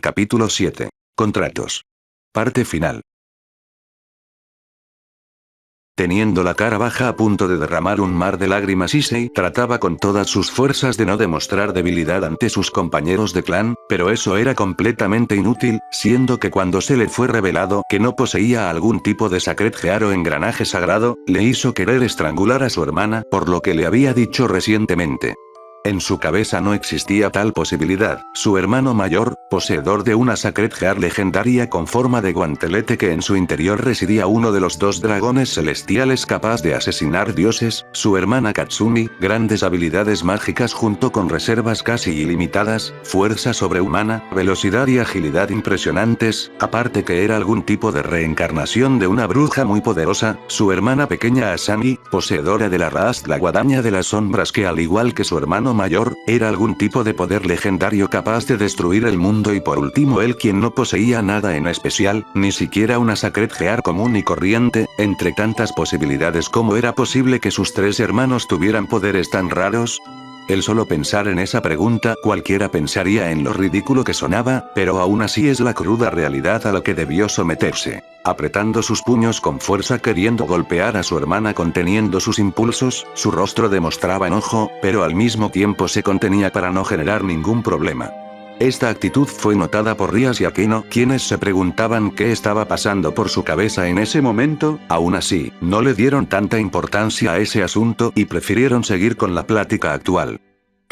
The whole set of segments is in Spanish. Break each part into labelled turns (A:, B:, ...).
A: Capítulo 7. Contratos. Parte final. Teniendo la cara baja a punto de derramar un mar de lágrimas, Issei trataba con todas sus fuerzas de no demostrar debilidad ante sus compañeros de clan, pero eso era completamente inútil, siendo que cuando se le fue revelado que no poseía algún tipo de Sacred Gear o engranaje sagrado, le hizo querer estrangular a su hermana por lo que le había dicho recientemente. En su cabeza no existía tal posibilidad. Su hermano mayor, poseedor de una Sacred Gear legendaria con forma de guantelete que en su interior residía uno de los dos dragones celestiales capaz de asesinar dioses, su hermana Katsumi, grandes habilidades mágicas junto con reservas casi ilimitadas, fuerza sobrehumana, velocidad y agilidad impresionantes, aparte que era algún tipo de reencarnación de una bruja muy poderosa, su hermana pequeña Asami, poseedora de la raíz la guadaña de las sombras que al igual que su hermano mayor, era algún tipo de poder legendario capaz de destruir el mundo y por último él quien no poseía nada en especial, ni siquiera una Sacred Gear común y corriente, entre tantas posibilidades ¿cómo era posible que sus tres hermanos tuvieran poderes tan raros? El solo pensar en esa pregunta cualquiera pensaría en lo ridículo que sonaba, pero aún así es la cruda realidad a la que debió someterse. Apretando sus puños con fuerza queriendo golpear a su hermana conteniendo sus impulsos, su rostro demostraba enojo, pero al mismo tiempo se contenía para no generar ningún problema. Esta actitud fue notada por Rias y Akeno, quienes se preguntaban qué estaba pasando por su cabeza en ese momento, aún así, no le dieron tanta importancia a ese asunto y prefirieron seguir con la plática actual.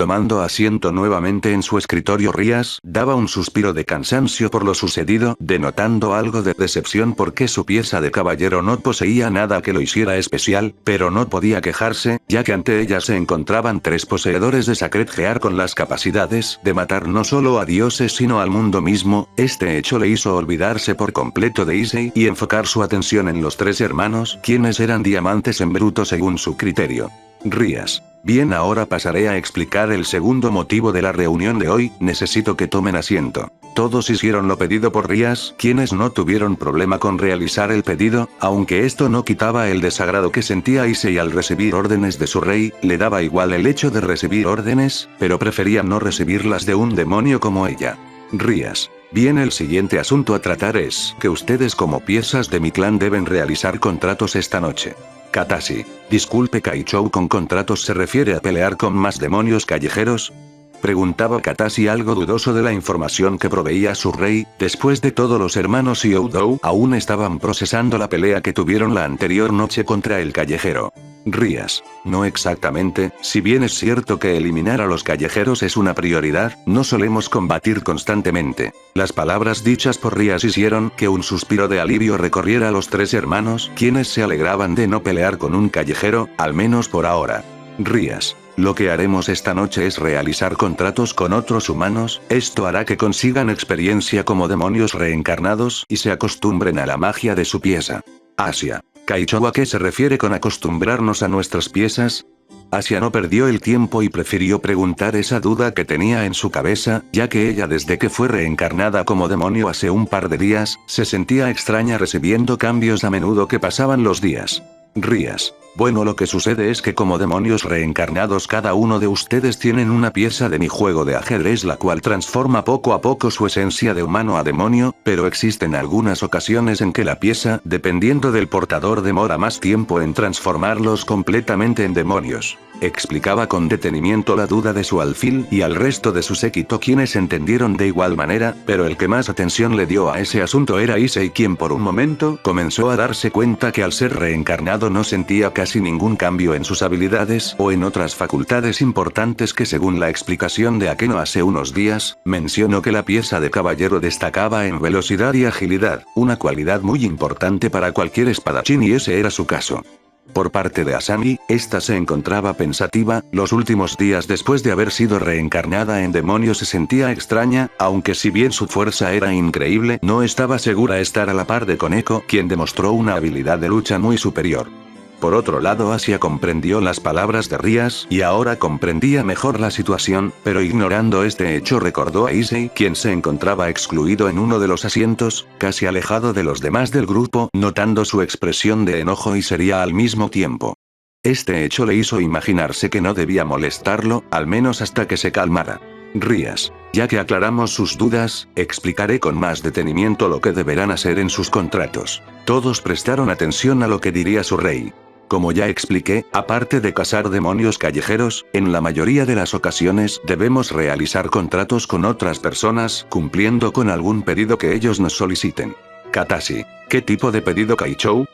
A: Tomando asiento nuevamente en su escritorio, Rias daba un suspiro de cansancio por lo sucedido, denotando algo de decepción porque su pieza de caballero no poseía nada que lo hiciera especial, pero no podía quejarse, ya que ante ella se encontraban tres poseedores de Sacred Gear con las capacidades de matar no solo a dioses sino al mundo mismo. Este hecho le hizo olvidarse por completo de Issei y enfocar su atención en los tres hermanos, quienes eran diamantes en bruto según su criterio. Rias. Bien, ahora pasaré a explicar el segundo motivo de la reunión de hoy, necesito que tomen asiento. Todos hicieron lo pedido por Rias, quienes no tuvieron problema con realizar el pedido, aunque esto no quitaba el desagrado que sentía Issei al recibir órdenes de su rey, le daba igual el hecho de recibir órdenes, pero prefería no recibirlas de un demonio como ella. Rias. Bien, el siguiente asunto a tratar es que ustedes como piezas de mi clan deben realizar contratos esta noche. Katashi. Disculpe Kaichou, ¿con contratos se refiere a pelear con más demonios callejeros? Preguntaba Katashi algo dudoso de la información que proveía su rey. Después de todo, los hermanos Youdou aún estaban procesando la pelea que tuvieron la anterior noche contra el callejero. Rias. No exactamente, si bien es cierto que eliminar a los callejeros es una prioridad, no solemos combatir constantemente. Las palabras dichas por Rias hicieron que un suspiro de alivio recorriera a los tres hermanos, quienes se alegraban de no pelear con un callejero, al menos por ahora. Rias. Lo que haremos esta noche es realizar contratos con otros humanos, esto hará que consigan experiencia como demonios reencarnados y se acostumbren a la magia de su pieza. Asia. Kaichou, ¿a qué se refiere con acostumbrarnos a nuestras piezas? Asia no perdió el tiempo y prefirió preguntar esa duda que tenía en su cabeza, ya que ella desde que fue reencarnada como demonio hace un par de días, se sentía extraña recibiendo cambios a menudo que pasaban los días. Rias. Bueno, lo que sucede es que como demonios reencarnados cada uno de ustedes tienen una pieza de mi juego de ajedrez la cual transforma poco a poco su esencia de humano a demonio, pero existen algunas ocasiones en que la pieza, dependiendo del portador, demora más tiempo en transformarlos completamente en demonios. Explicaba con detenimiento la duda de su alfil y al resto de su séquito, quienes entendieron de igual manera, pero el que más atención le dio a ese asunto era Issei, quien por un momento comenzó a darse cuenta que al ser reencarnado no sentía casi ningún cambio en sus habilidades o en otras facultades importantes que según la explicación de Akeno hace unos días, mencionó que la pieza de caballero destacaba en velocidad y agilidad, una cualidad muy importante para cualquier espadachín y ese era su caso. Por parte de Asami, esta se encontraba pensativa, los últimos días después de haber sido reencarnada en demonio se sentía extraña, aunque si bien su fuerza era increíble, no estaba segura estar a la par de Koneko, quien demostró una habilidad de lucha muy superior. Por otro lado, Asia comprendió las palabras de Rias y ahora comprendía mejor la situación, pero ignorando este hecho recordó a Issei, quien se encontraba excluido en uno de los asientos, casi alejado de los demás del grupo, notando su expresión de enojo y sería al mismo tiempo. Este hecho le hizo imaginarse que no debía molestarlo, al menos hasta que se calmara. Rías. Ya que aclaramos sus dudas, explicaré con más detenimiento lo que deberán hacer en sus contratos. Todos prestaron atención a lo que diría su rey. Como ya expliqué, aparte de cazar demonios callejeros, en la mayoría de las ocasiones debemos realizar contratos con otras personas, cumpliendo con algún pedido que ellos nos soliciten. Katashi. ¿Qué tipo de pedido, Kaichou?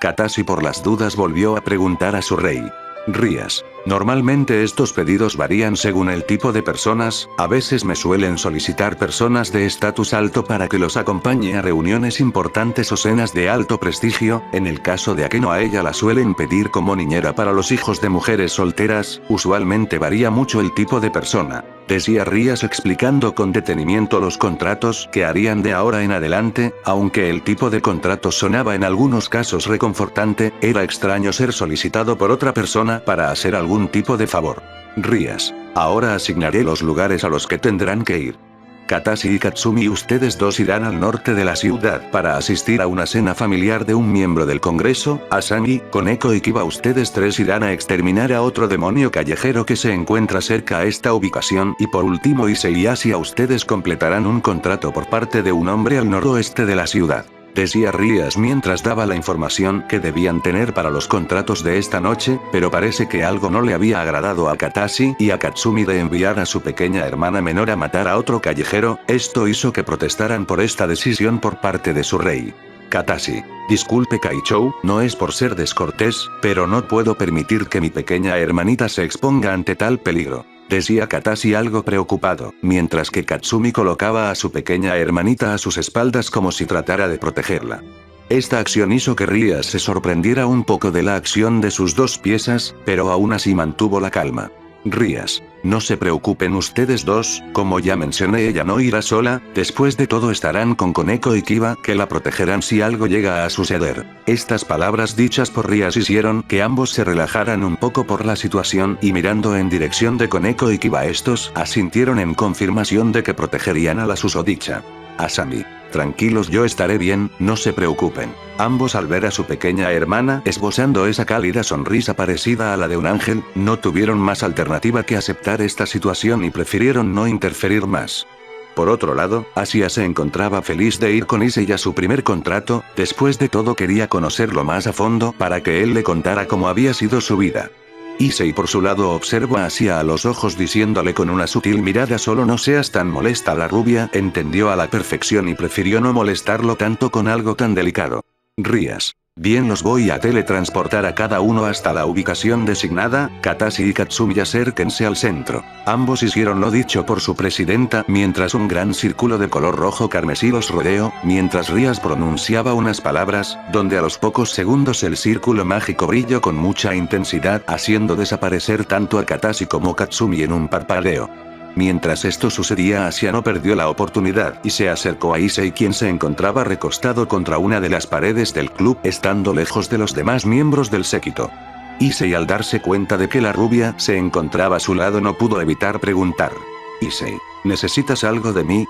A: Katashi por las dudas volvió a preguntar a su rey. Rías. Normalmente estos pedidos varían según el tipo de personas, a veces me suelen solicitar personas de estatus alto para que los acompañe a reuniones importantes o cenas de alto prestigio, en el caso de Akeno a ella la suelen pedir como niñera para los hijos de mujeres solteras, usualmente varía mucho el tipo de persona. Decía Rías explicando con detenimiento los contratos que harían de ahora en adelante, aunque el tipo de contrato sonaba en algunos casos reconfortante, era extraño ser solicitado por otra persona para hacer algún tipo de favor. Rías. Ahora asignaré los lugares a los que tendrán que ir. Katashi y Katsumi, ustedes dos irán al norte de la ciudad para asistir a una cena familiar de un miembro del Congreso. Asami, Koneko y Kiba, ustedes tres irán a exterminar a otro demonio callejero que se encuentra cerca a esta ubicación. Y por último Issei y Asia, ustedes completarán un contrato por parte de un hombre al noroeste de la ciudad. Decía Rías mientras daba la información que debían tener para los contratos de esta noche, pero parece que algo no le había agradado a Katashi y a Katsumi de enviar a su pequeña hermana menor a matar a otro callejero. Esto hizo que protestaran por esta decisión por parte de su rey. Katashi. Disculpe Kaichou, no es por ser descortés, pero no puedo permitir que mi pequeña hermanita se exponga ante tal peligro. Decía Katashi algo preocupado, mientras que Katsumi colocaba a su pequeña hermanita a sus espaldas como si tratara de protegerla. Esta acción hizo que Rías se sorprendiera un poco de la acción de sus dos piezas, pero aún así mantuvo la calma. Rías. No se preocupen ustedes dos, como ya mencioné ella no irá sola, después de todo estarán con Koneko y Kiba que la protegerán si algo llega a suceder. Estas palabras dichas por Rías hicieron que ambos se relajaran un poco por la situación y mirando en dirección de Koneko y Kiba estos asintieron en confirmación de que protegerían a la susodicha. Asami. Tranquilos, yo estaré bien, no se preocupen. Ambos al ver a su pequeña hermana esbozando esa cálida sonrisa parecida a la de un ángel, no tuvieron más alternativa que aceptar esta situación y prefirieron no interferir más. Por otro lado, Asia se encontraba feliz de ir con Issei a su primer contrato, después de todo quería conocerlo más a fondo para que él le contara cómo había sido su vida. Issei por su lado observó a Asia a los ojos diciéndole con una sutil mirada: solo no seas tan molesta. La rubia entendió a la perfección y prefirió no molestarlo tanto con algo tan delicado. Rías. Bien, los voy a teletransportar a cada uno hasta la ubicación designada. Katashi y Katsumi acérquense al centro. Ambos hicieron lo dicho por su presidenta mientras un gran círculo de color rojo carmesí los rodeó, mientras Rías pronunciaba unas palabras, donde a los pocos segundos el círculo mágico brilló con mucha intensidad, haciendo desaparecer tanto a Katashi como Katsumi en un parpadeo. Mientras esto sucedía, Asia no perdió la oportunidad y se acercó a Issei, quien se encontraba recostado contra una de las paredes del club, estando lejos de los demás miembros del séquito. Issei, al darse cuenta de que la rubia se encontraba a su lado, no pudo evitar preguntar: Issei, ¿necesitas algo de mí?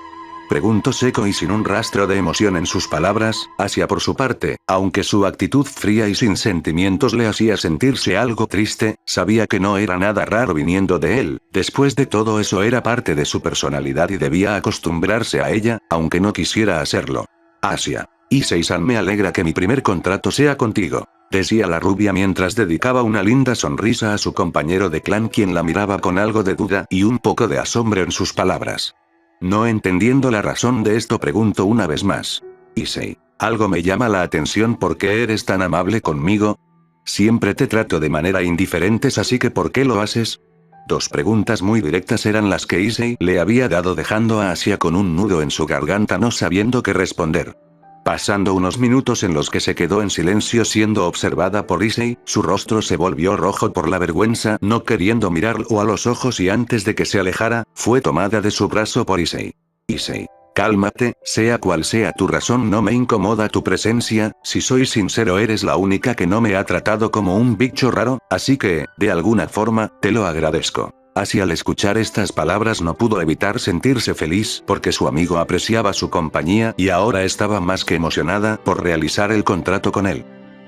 A: Preguntó seco y sin un rastro de emoción en sus palabras. Asia por su parte, aunque su actitud fría y sin sentimientos le hacía sentirse algo triste, sabía que no era nada raro viniendo de él. Después de todo, eso era parte de su personalidad y debía acostumbrarse a ella, aunque no quisiera hacerlo. Asia. Issei-san, me alegra que mi primer contrato sea contigo, decía la rubia mientras dedicaba una linda sonrisa a su compañero de clan, quien la miraba con algo de duda y un poco de asombro en sus palabras. No entendiendo la razón de esto, pregunto una vez más: Issei, algo me llama la atención. ¿Por qué eres tan amable conmigo? Siempre te trato de manera indiferente, así que ¿por qué lo haces? Dos preguntas muy directas eran las que Issei le había dado, dejando a Asia con un nudo en su garganta, no sabiendo qué responder. Pasando unos minutos en los que se quedó en silencio siendo observada por Issei, su rostro se volvió rojo por la vergüenza, no queriendo mirarlo a los ojos, y antes de que se alejara, fue tomada de su brazo por Issei. Issei, cálmate, sea cual sea tu razón, no me incomoda tu presencia. Si soy sincero, eres la única que no me ha tratado como un bicho raro, así que, de alguna forma, te lo agradezco. Asia, al escuchar estas palabras, no pudo evitar sentirse feliz porque su amigo apreciaba su compañía y ahora estaba más que emocionada por realizar el contrato con él.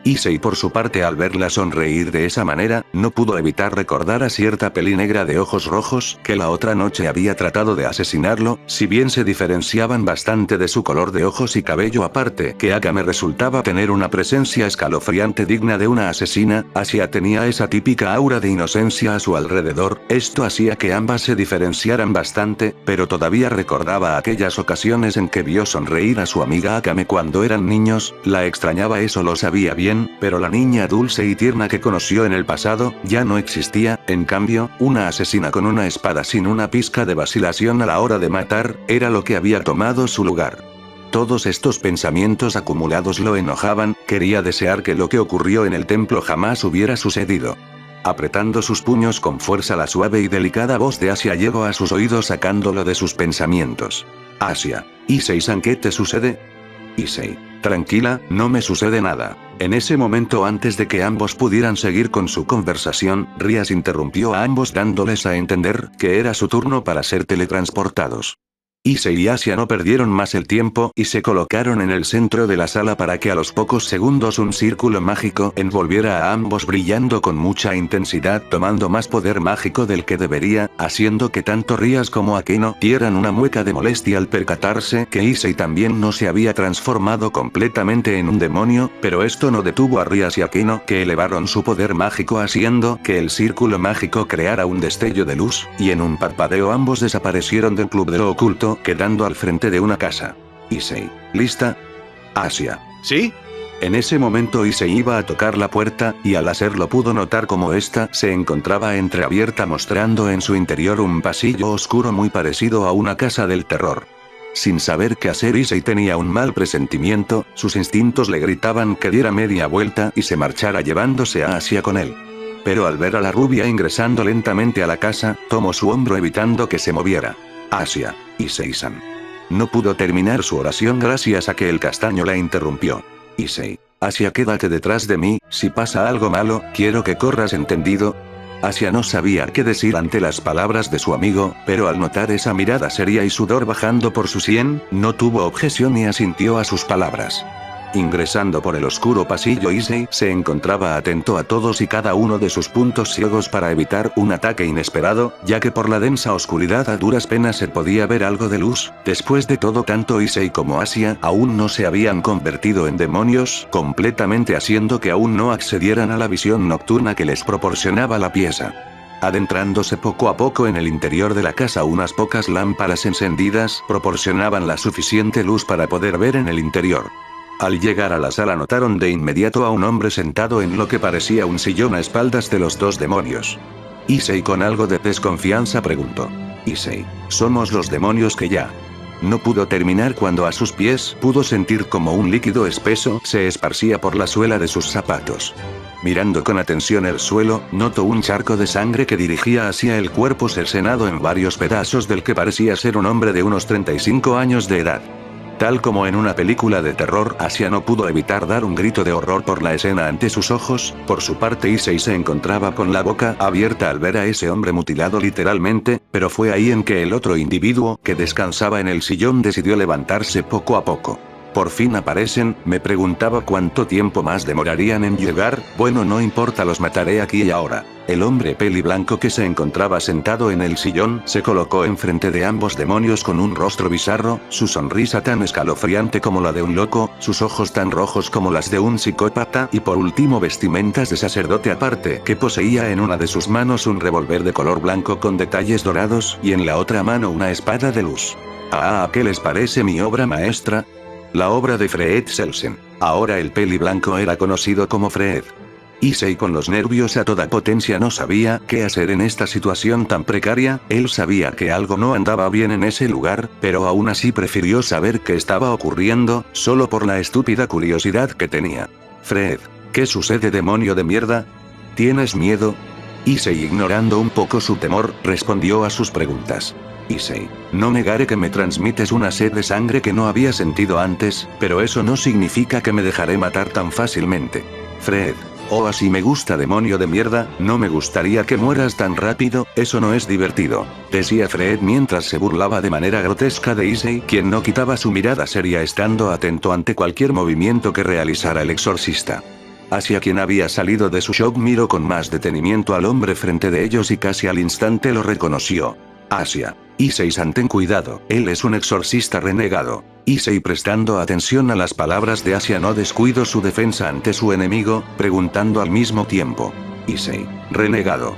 A: Issei por su parte al verla sonreír de esa manera, no pudo evitar recordar a cierta peli negra de ojos rojos que la otra noche había tratado de asesinarlo, si bien se diferenciaban bastante de su color de ojos y cabello aparte que Akame resultaba tener una presencia escalofriante digna de una asesina, Asia tenía esa típica aura de inocencia a su alrededor, esto hacía que ambas se diferenciaran bastante, pero todavía recordaba aquellas ocasiones en que vio sonreír a su amiga Akame cuando eran niños, la extrañaba, eso lo sabía bien, pero la niña dulce y tierna que conoció en el pasado, ya no existía, en cambio, una asesina con una espada sin una pizca de vacilación a la hora de matar, era lo que había tomado su lugar. Todos estos pensamientos acumulados lo enojaban, quería desear que lo que ocurrió en el templo jamás hubiera sucedido. Apretando sus puños con fuerza, la suave y delicada voz de Asia llegó a sus oídos sacándolo de sus pensamientos. Asia, Issei-san, ¿qué te sucede? Issei, tranquila, no me sucede nada. En ese momento, antes de que ambos pudieran seguir con su conversación, Rias interrumpió a ambos dándoles a entender que era su turno para ser teletransportados. Issei y Asia no perdieron más el tiempo y se colocaron en el centro de la sala para que a los pocos segundos un círculo mágico envolviera a ambos brillando con mucha intensidad, tomando más poder mágico del que debería, haciendo que tanto Rias como Akeno dieran una mueca de molestia al percatarse que Issei también no se había transformado completamente en un demonio, pero esto no detuvo a Rias y Akeno, que elevaron su poder mágico haciendo que el círculo mágico creara un destello de luz, y en un parpadeo ambos desaparecieron del club de lo oculto, quedando al frente de una casa. Issei, ¿lista? Asia, ¿sí? En ese momento Issei iba a tocar la puerta, y al hacerlo pudo notar cómo ésta se encontraba entreabierta, mostrando en su interior un pasillo oscuro muy parecido a una casa del terror. Sin saber qué hacer, Issei tenía un mal presentimiento, sus instintos le gritaban que diera media vuelta y se marchara llevándose a Asia con él. Pero al ver a la rubia ingresando lentamente a la casa, tomó su hombro evitando que se moviera. Asia, Issei-san. No pudo terminar su oración gracias a que el castaño la interrumpió. Issei, Asia, quédate detrás de mí, si pasa algo malo, quiero que corras, ¿entendido? Asia no sabía qué decir ante las palabras de su amigo, pero al notar esa mirada seria y sudor bajando por su sien, no tuvo objeción y asintió a sus palabras. Ingresando por el oscuro pasillo, Issei se encontraba atento a todos y cada uno de sus puntos ciegos para evitar un ataque inesperado, ya que por la densa oscuridad a duras penas se podía ver algo de luz. Después de todo, tanto Issei como Asia aún no se habían convertido en demonios, completamente haciendo que aún no accedieran a la visión nocturna que les proporcionaba la pieza. Adentrándose poco a poco en el interior de la casa, unas pocas lámparas encendidas proporcionaban la suficiente luz para poder ver en el interior. Al llegar a la sala notaron de inmediato a un hombre sentado en lo que parecía un sillón a espaldas de los dos demonios. Issei con algo de desconfianza preguntó. Issei, somos los demonios que ya. No pudo terminar cuando a sus pies pudo sentir como un líquido espeso se esparcía por la suela de sus zapatos. Mirando con atención el suelo, notó un charco de sangre que dirigía hacia el cuerpo cercenado en varios pedazos del que parecía ser un hombre de unos 35 años de edad. Tal como en una película de terror, Asia no pudo evitar dar un grito de horror por la escena ante sus ojos. Por su parte, Issei se encontraba con la boca abierta al ver a ese hombre mutilado literalmente, pero fue ahí en que el otro individuo que descansaba en el sillón decidió levantarse poco a poco. Por fin aparecen, me preguntaba cuánto tiempo más demorarían en llegar, bueno, no importa, los mataré aquí y ahora. El hombre peli blanco que se encontraba sentado en el sillón se colocó enfrente de ambos demonios con un rostro bizarro, su sonrisa tan escalofriante como la de un loco, sus ojos tan rojos como las de un psicópata y por último vestimentas de sacerdote, aparte que poseía en una de sus manos un revólver de color blanco con detalles dorados y en la otra mano una espada de luz. ¿Qué les parece mi obra maestra? La obra de Fred Selsen. Ahora el peli blanco era conocido como Fred. Issei con los nervios a toda potencia no sabía qué hacer en esta situación tan precaria. Él sabía que algo no andaba bien en ese lugar, pero aún así prefirió saber qué estaba ocurriendo, solo por la estúpida curiosidad que tenía. Fred, ¿qué sucede, demonio de mierda? ¿Tienes miedo? Issei, ignorando un poco su temor, respondió a sus preguntas. Issei, no negaré que me transmites una sed de sangre que no había sentido antes, pero eso no significa que me dejaré matar tan fácilmente. Fred, así me gusta, demonio de mierda, no me gustaría que mueras tan rápido, eso no es divertido, decía Fred mientras se burlaba de manera grotesca de Issei, quien no quitaba su mirada seria estando atento ante cualquier movimiento que realizara el exorcista. Asia, quien había salido de su shock, miró con más detenimiento al hombre frente de ellos y casi al instante lo reconoció. Asia. Issei-san, ten cuidado, él es un exorcista renegado. Issei, prestando atención a las palabras de Asia, no descuidó su defensa ante su enemigo, preguntando al mismo tiempo. Issei, renegado.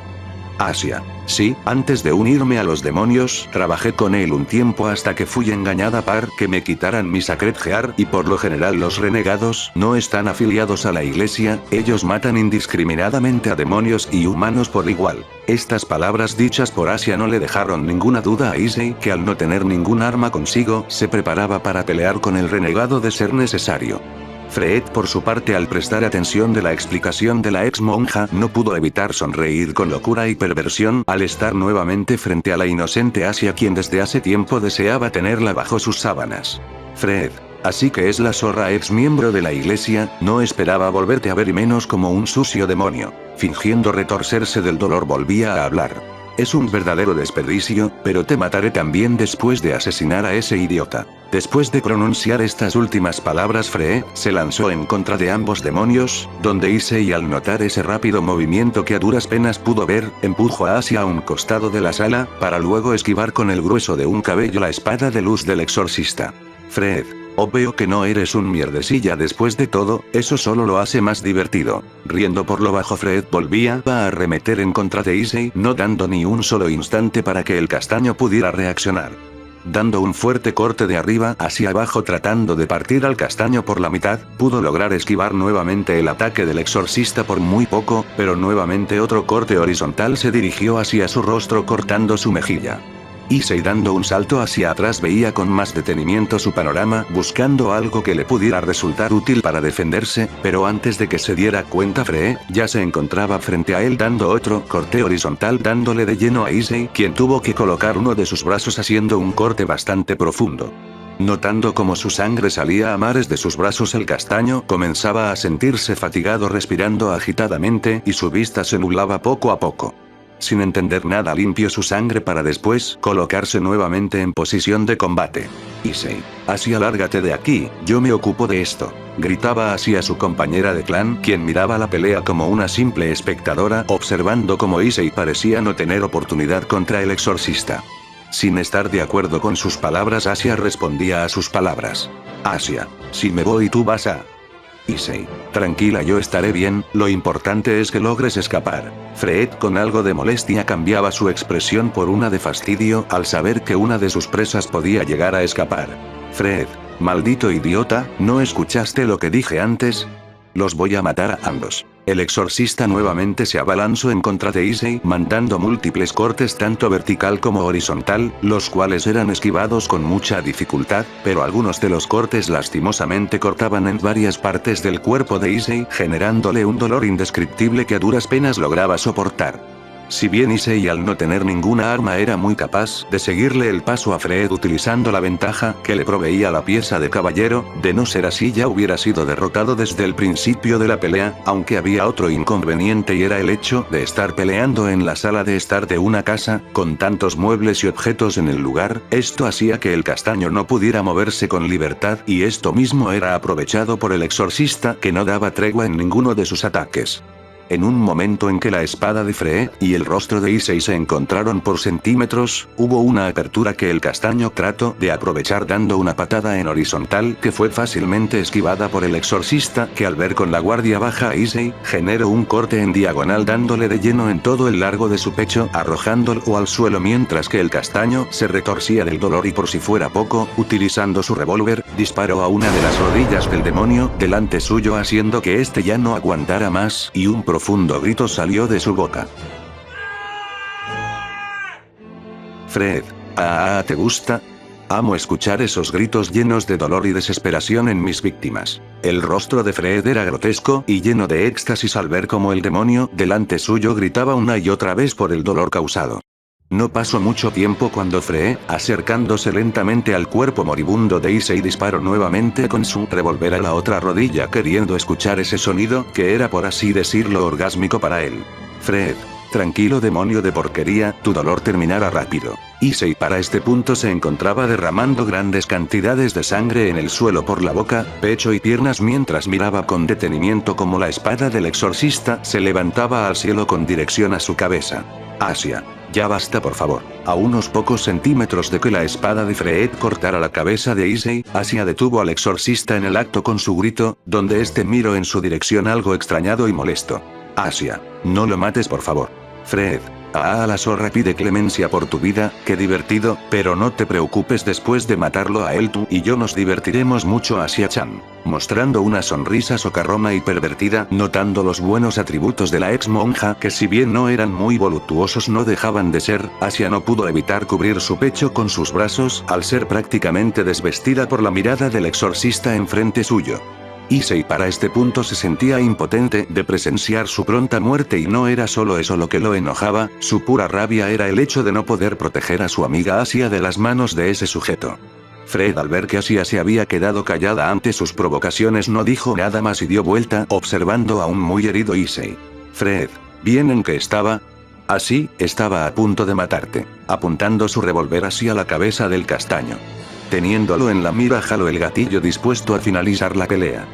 A: Asia. Sí, antes de unirme a los demonios, trabajé con él un tiempo hasta que fui engañada para que me quitaran mi Sacred Heart, y por lo general los renegados no están afiliados a la iglesia, ellos matan indiscriminadamente a demonios y humanos por igual. Estas palabras dichas por Asia no le dejaron ninguna duda a Issei, que al no tener ningún arma consigo, se preparaba para pelear con el renegado de ser necesario. Fred, por su parte, al prestar atención de la explicación de la ex monja, no pudo evitar sonreír con locura y perversión al estar nuevamente frente a la inocente Asia, quien desde hace tiempo deseaba tenerla bajo sus sábanas. Fred. Así que es la zorra ex miembro de la iglesia, no esperaba volverte a ver y menos como un sucio demonio. Fingiendo retorcerse del dolor, volvía a hablar. Es un verdadero desperdicio, pero te mataré también después de asesinar a ese idiota. Después de pronunciar estas últimas palabras, Free se lanzó en contra de ambos demonios, donde Issei, al notar ese rápido movimiento que a duras penas pudo ver, empujó a Asia a un costado de la sala, para luego esquivar con el grueso de un cabello la espada de luz del exorcista. Fred. Veo que no eres un mierdecilla después de todo, eso solo lo hace más divertido. Riendo por lo bajo, Fred volvía a arremeter en contra de Issei, no dando ni un solo instante para que el castaño pudiera reaccionar. Dando un fuerte corte de arriba hacia abajo tratando de partir al castaño por la mitad, pudo lograr esquivar nuevamente el ataque del exorcista por muy poco, pero nuevamente otro corte horizontal se dirigió hacia su rostro cortando su mejilla. Issei, dando un salto hacia atrás, veía con más detenimiento su panorama, buscando algo que le pudiera resultar útil para defenderse, pero antes de que se diera cuenta, Free ya se encontraba frente a él dando otro corte horizontal, dándole de lleno a Issei, quien tuvo que colocar uno de sus brazos haciendo un corte bastante profundo. Notando cómo su sangre salía a mares de sus brazos, el castaño comenzaba a sentirse fatigado, respirando agitadamente, y su vista se nublaba poco a poco. Sin entender nada, limpió su sangre para después colocarse nuevamente en posición de combate. Issei. Asia, lárgate de aquí, yo me ocupo de esto. Gritaba hacia su compañera de clan, quien miraba la pelea como una simple espectadora, observando cómo Issei parecía no tener oportunidad contra el exorcista. Sin estar de acuerdo con sus palabras, Asia respondía a sus palabras. Asia. Si me voy, tú vas a... Issei. Tranquila, yo estaré bien, lo importante es que logres escapar. Fred, con algo de molestia, cambiaba su expresión por una de fastidio al saber que una de sus presas podía llegar a escapar. Fred. Maldito idiota, ¿no escuchaste lo que dije antes? Los voy a matar a ambos. El exorcista nuevamente se abalanzó en contra de Issei, mandando múltiples cortes tanto vertical como horizontal, los cuales eran esquivados con mucha dificultad, pero algunos de los cortes lastimosamente cortaban en varias partes del cuerpo de Issei, generándole un dolor indescriptible que a duras penas lograba soportar. Si bien Issei, al no tener ninguna arma, era muy capaz de seguirle el paso a Fred utilizando la ventaja que le proveía la pieza de caballero, de no ser así ya hubiera sido derrotado desde el principio de la pelea, aunque había otro inconveniente y era el hecho de estar peleando en la sala de estar de una casa, con tantos muebles y objetos en el lugar, esto hacía que el castaño no pudiera moverse con libertad, y esto mismo era aprovechado por el exorcista, que no daba tregua en ninguno de sus ataques. En un momento en que la espada de Free y el rostro de Issei se encontraron por centímetros, hubo una apertura que el castaño trató de aprovechar dando una patada en horizontal que fue fácilmente esquivada por el exorcista, que al ver con la guardia baja a Issei, generó un corte en diagonal dándole de lleno en todo el largo de su pecho, arrojándolo al suelo mientras que el castaño se retorcía del dolor y, por si fuera poco, utilizando su revólver, disparó a una de las rodillas del demonio delante suyo, haciendo que éste ya no aguantara más, y un profundo grito salió de su boca. Fred. ¿Te gusta? Amo escuchar esos gritos llenos de dolor y desesperación en mis víctimas. El rostro de Fred era grotesco y lleno de éxtasis al ver cómo el demonio delante suyo gritaba una y otra vez por el dolor causado. No pasó mucho tiempo cuando Free, acercándose lentamente al cuerpo moribundo de Issei, disparó nuevamente con su revólver a la otra rodilla, queriendo escuchar ese sonido, que era por así decirlo orgásmico para él. Fred. Tranquilo demonio de porquería, tu dolor terminará rápido. Issei para este punto se encontraba derramando grandes cantidades de sangre en el suelo por la boca, pecho y piernas mientras miraba con detenimiento como la espada del exorcista se levantaba al cielo con dirección a su cabeza. Asia. Ya basta por favor. A unos pocos centímetros de que la espada de Fred cortara la cabeza de Issei, Asia detuvo al exorcista en el acto con su grito, donde este miró en su dirección algo extrañado y molesto. Asia. No lo mates por favor. Fred. La zorra pide clemencia por tu vida, qué divertido, pero no te preocupes, después de matarlo a él tú y yo nos divertiremos mucho. Asia-chan. Mostrando una sonrisa socarrona y pervertida, notando los buenos atributos de la ex monja que si bien no eran muy voluptuosos no dejaban de ser, Asia no pudo evitar cubrir su pecho con sus brazos al ser prácticamente desvestida por la mirada del exorcista enfrente suyo. Issei para este punto se sentía impotente de presenciar su pronta muerte y no era solo eso lo que lo enojaba, su pura rabia era el hecho de no poder proteger a su amiga Asia de las manos de ese sujeto. Fred al ver que Asia se había quedado callada ante sus provocaciones no dijo nada más y dio vuelta observando a un muy herido Issei. Fred, ¿bien en qué estaba? Así, estaba a punto de matarte, apuntando su revólver hacia la cabeza del castaño. Teniéndolo en la mira jaló el gatillo dispuesto a finalizar la pelea.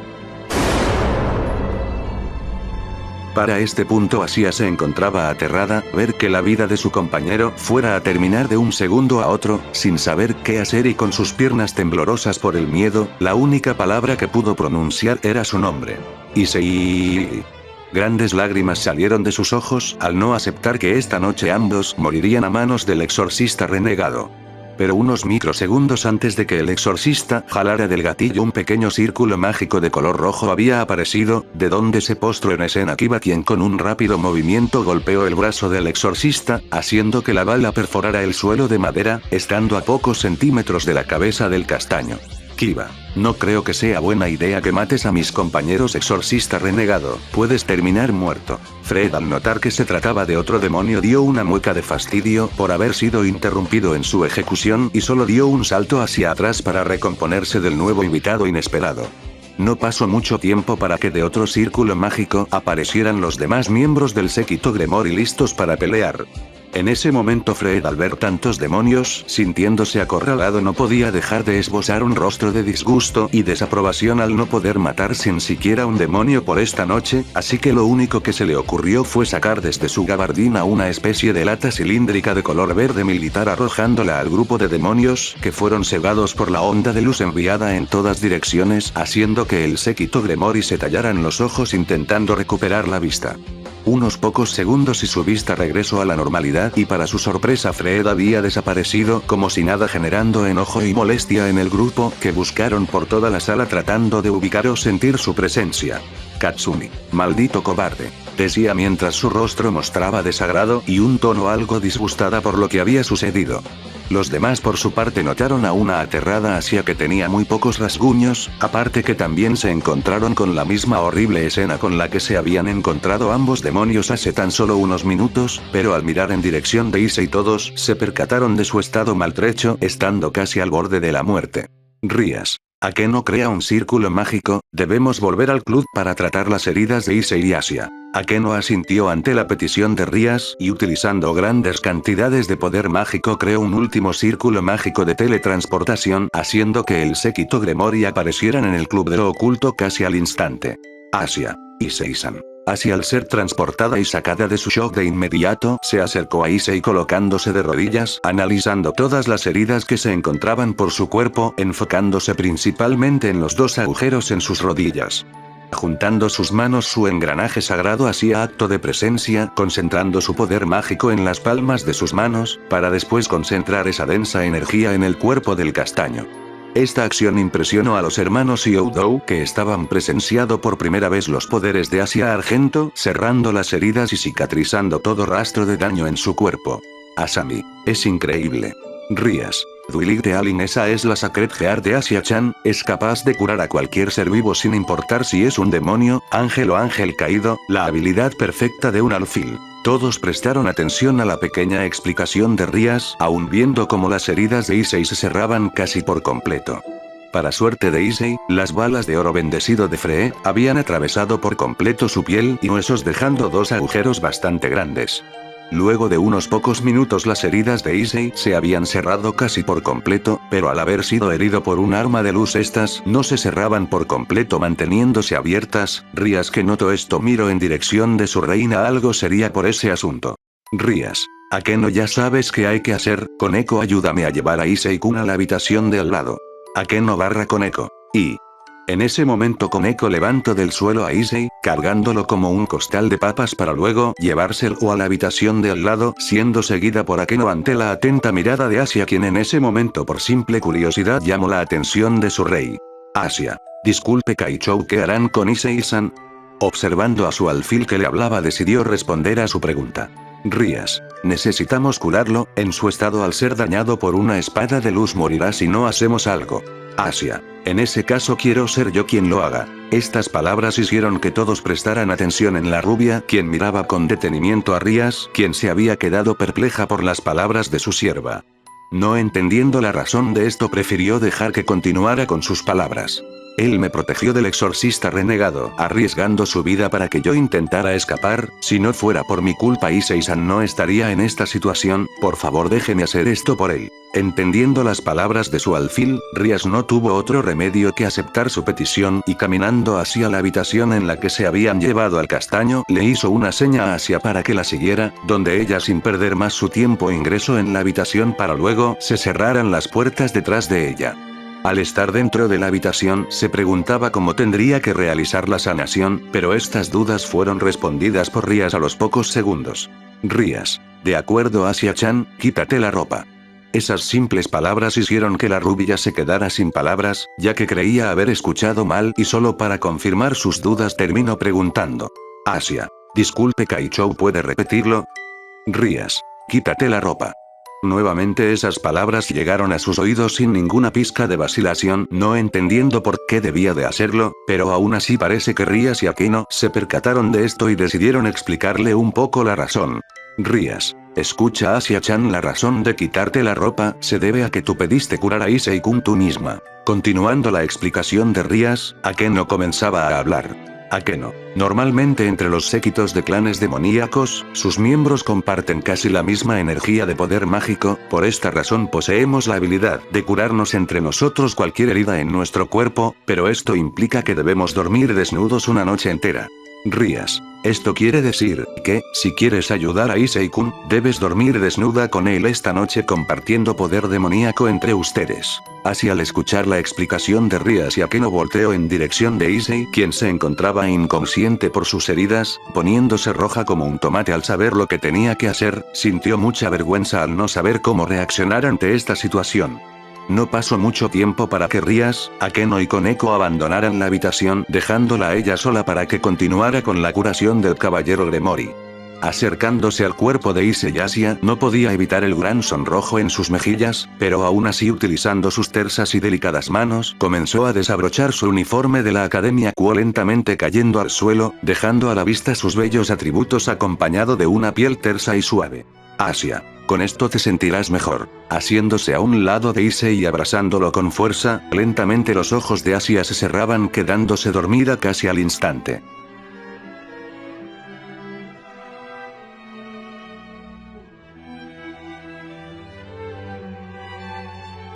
A: Para este punto Asia se encontraba aterrada, ver que la vida de su compañero fuera a terminar de un segundo a otro, sin saber qué hacer y con sus piernas temblorosas por el miedo, la única palabra que pudo pronunciar era su nombre. Issei. Grandes lágrimas salieron de sus ojos al no aceptar que esta noche ambos morirían a manos del exorcista renegado. Pero unos microsegundos antes de que el exorcista jalara del gatillo un pequeño círculo mágico de color rojo había aparecido, de donde se postró en escena Kiba, quien con un rápido movimiento golpeó el brazo del exorcista, haciendo que la bala perforara el suelo de madera, estando a pocos centímetros de la cabeza del castaño. Kiba, no creo que sea buena idea que mates a mis compañeros, exorcista renegado, puedes terminar muerto. Fred al notar que se trataba de otro demonio dio una mueca de fastidio por haber sido interrumpido en su ejecución y solo dio un salto hacia atrás para recomponerse del nuevo invitado inesperado. No pasó mucho tiempo para que de otro círculo mágico aparecieran los demás miembros del séquito Gremori listos para pelear. En ese momento Fred al ver tantos demonios, sintiéndose acorralado no podía dejar de esbozar un rostro de disgusto y desaprobación al no poder matar sin siquiera un demonio por esta noche, así que lo único que se le ocurrió fue sacar desde su gabardina una especie de lata cilíndrica de color verde militar arrojándola al grupo de demonios que fueron cegados por la onda de luz enviada en todas direcciones, haciendo que el séquito Gremori se tallaran los ojos intentando recuperar la vista. Unos pocos segundos y su vista regresó a la normalidad y para su sorpresa Fred había desaparecido como si nada, generando enojo y molestia en el grupo que buscaron por toda la sala tratando de ubicar o sentir su presencia. Katsumi, maldito cobarde, decía mientras su rostro mostraba desagrado y un tono algo disgustada por lo que había sucedido. Los demás por su parte notaron a una aterrada Asia que tenía muy pocos rasguños, aparte que también se encontraron con la misma horrible escena con la que se habían encontrado ambos demonios hace tan solo unos minutos, pero al mirar en dirección de Issei todos se percataron de su estado maltrecho, estando casi al borde de la muerte. Rías. ¿A qué no crea un círculo mágico? Debemos volver al club para tratar las heridas de Issei y Asia. ¿A qué no asintió ante la petición de Rías y utilizando grandes cantidades de poder mágico creó un último círculo mágico de teletransportación, haciendo que el séquito Gremori aparecieran en el club de lo oculto casi al instante? Asia. Issei-san. Asia al ser transportada y sacada de su shock de inmediato, se acercó a Issei colocándose de rodillas, analizando todas las heridas que se encontraban por su cuerpo, enfocándose principalmente en los dos agujeros en sus rodillas. Juntando sus manos su engranaje sagrado hacía acto de presencia, concentrando su poder mágico en las palmas de sus manos, para después concentrar esa densa energía en el cuerpo del castaño. Esta acción impresionó a los hermanos Youdou que estaban presenciando por primera vez los poderes de Asia Argento, cerrando las heridas y cicatrizando todo rastro de daño en su cuerpo. Asami, es increíble. Rías. Duilite Alin, esa es la Sacred Heart de Asia-chan, es capaz de curar a cualquier ser vivo sin importar si es un demonio, ángel o ángel caído, la habilidad perfecta de un alfil. Todos prestaron atención a la pequeña explicación de Rías, aun viendo cómo las heridas de Issei se cerraban casi por completo. Para suerte de Issei, las balas de oro bendecido de Free habían atravesado por completo su piel y huesos dejando dos agujeros bastante grandes. Luego de unos pocos minutos las heridas de Issei se habían cerrado casi por completo, pero al haber sido herido por un arma de luz estas no se cerraban por completo manteniéndose abiertas. Rías que notó esto miró en dirección de su reina, algo sería por ese asunto. Rías. Akeno, ya sabes qué hay que hacer. Koneko, ayúdame a llevar a Issei-kun a la habitación de al lado. Akeno / Koneko. Y... En ese momento Koneko levantó del suelo a Issei, cargándolo como un costal de papas para luego llevárselo a la habitación de al lado, siendo seguida por Akeno ante la atenta mirada de Asia, quien en ese momento por simple curiosidad llamó la atención de su rey. Asia. Disculpe Kaichou, ¿qué harán con Issei-san? Observando a su alfil que le hablaba decidió responder a su pregunta. Rías. Necesitamos curarlo, en su estado al ser dañado por una espada de luz morirá si no hacemos algo. Asia. En ese caso quiero ser yo quien lo haga. Estas palabras hicieron que todos prestaran atención en la rubia, quien miraba con detenimiento a Rías, quien se había quedado perpleja por las palabras de su sierva. No entendiendo la razón de esto, prefirió dejar que continuara con sus palabras. Él me protegió del exorcista renegado, arriesgando su vida para que yo intentara escapar. Si no fuera por mi culpa, Issei-san no estaría en esta situación. Por favor, déjeme hacer esto por él. Entendiendo las palabras de su alfil, Rías no tuvo otro remedio que aceptar su petición y caminando hacia la habitación en la que se habían llevado al castaño, le hizo una seña a Asia para que la siguiera, donde ella sin perder más su tiempo ingresó en la habitación para luego se cerraran las puertas detrás de ella. Al estar dentro de la habitación, se preguntaba cómo tendría que realizar la sanación, pero estas dudas fueron respondidas por Rías a los pocos segundos. Rías. De acuerdo, Asia-chan, quítate la ropa. Esas simples palabras hicieron que la rubia se quedara sin palabras, ya que creía haber escuchado mal y solo para confirmar sus dudas terminó preguntando. Asia. Disculpe Kaichou, ¿puede repetirlo? Rías. Quítate la ropa. Nuevamente esas palabras llegaron a sus oídos sin ninguna pizca de vacilación, no entendiendo por qué debía de hacerlo, pero aún así parece que Rías y Akeno se percataron de esto y decidieron explicarle un poco la razón. Rías. Escucha Asia-chan, la razón de quitarte la ropa se debe a que tú pediste curar a Issei-kun tú misma. Continuando la explicación de Rías, Akeno comenzaba a hablar. Akeno. Normalmente entre los séquitos de clanes demoníacos, sus miembros comparten casi la misma energía de poder mágico, por esta razón poseemos la habilidad de curarnos entre nosotros cualquier herida en nuestro cuerpo, pero esto implica que debemos dormir desnudos una noche entera. Rías. Esto quiere decir que, si quieres ayudar a Issei-kun, debes dormir desnuda con él esta noche compartiendo poder demoníaco entre ustedes. Así al escuchar la explicación de Rías y Akeno volteó en dirección de Issei, quien se encontraba inconsciente por sus heridas, poniéndose roja como un tomate al saber lo que tenía que hacer, sintió mucha vergüenza al no saber cómo reaccionar ante esta situación. No pasó mucho tiempo para que Rías, Akeno y Koneko abandonaran la habitación, dejándola a ella sola para que continuara con la curación del caballero Gremori. Acercándose al cuerpo de Issei, Asia no podía evitar el gran sonrojo en sus mejillas, pero aún así utilizando sus tersas y delicadas manos, comenzó a desabrochar su uniforme de la Academia Kuo lentamente cayendo al suelo, dejando a la vista sus bellos atributos acompañado de una piel tersa y suave. Asia. Con esto te sentirás mejor. Haciéndose a un lado de Issei y abrazándolo con fuerza, lentamente los ojos de Asia se cerraban quedándose dormida casi al instante.